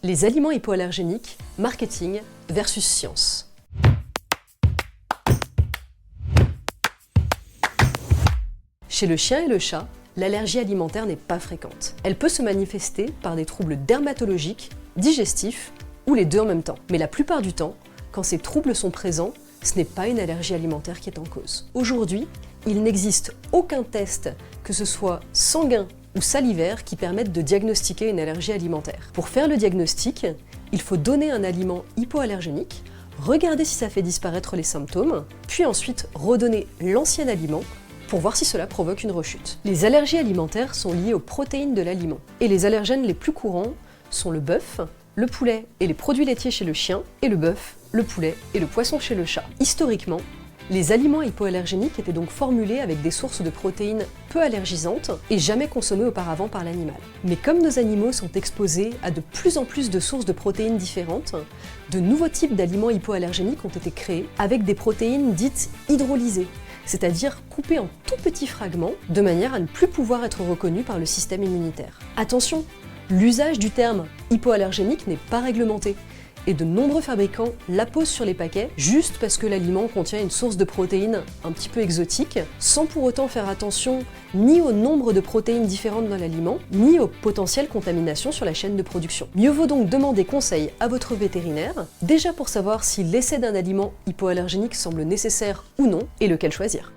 Les aliments hypoallergéniques, marketing versus science. Chez le chien et le chat, l'allergie alimentaire n'est pas fréquente. Elle peut se manifester par des troubles dermatologiques, digestifs ou les deux en même temps. Mais la plupart du temps, quand ces troubles sont présents, ce n'est pas une allergie alimentaire qui est en cause. Aujourd'hui, il n'existe aucun test, que ce soit sanguin ou salivaire, qui permette de diagnostiquer une allergie alimentaire. Pour faire le diagnostic, il faut donner un aliment hypoallergénique, regarder si ça fait disparaître les symptômes, puis ensuite redonner l'ancien aliment pour voir si cela provoque une rechute. Les allergies alimentaires sont liées aux protéines de l'aliment, et les allergènes les plus courants sont le bœuf, le poulet et les produits laitiers chez le chien, et le bœuf, le poulet et le poisson chez le chat. Historiquement, les aliments hypoallergéniques étaient donc formulés avec des sources de protéines peu allergisantes et jamais consommées auparavant par l'animal. Mais comme nos animaux sont exposés à de plus en plus de sources de protéines différentes, de nouveaux types d'aliments hypoallergéniques ont été créés avec des protéines dites hydrolysées, c'est-à-dire coupées en tout petits fragments de manière à ne plus pouvoir être reconnues par le système immunitaire. Attention, l'usage du terme hypoallergénique n'est pas réglementé, et de nombreux fabricants l'apposent sur les paquets juste parce que l'aliment contient une source de protéines un petit peu exotique, sans pour autant faire attention ni au nombre de protéines différentes dans l'aliment, ni aux potentielles contaminations sur la chaîne de production. Mieux vaut donc demander conseil à votre vétérinaire, déjà pour savoir si l'essai d'un aliment hypoallergénique semble nécessaire ou non, et lequel choisir.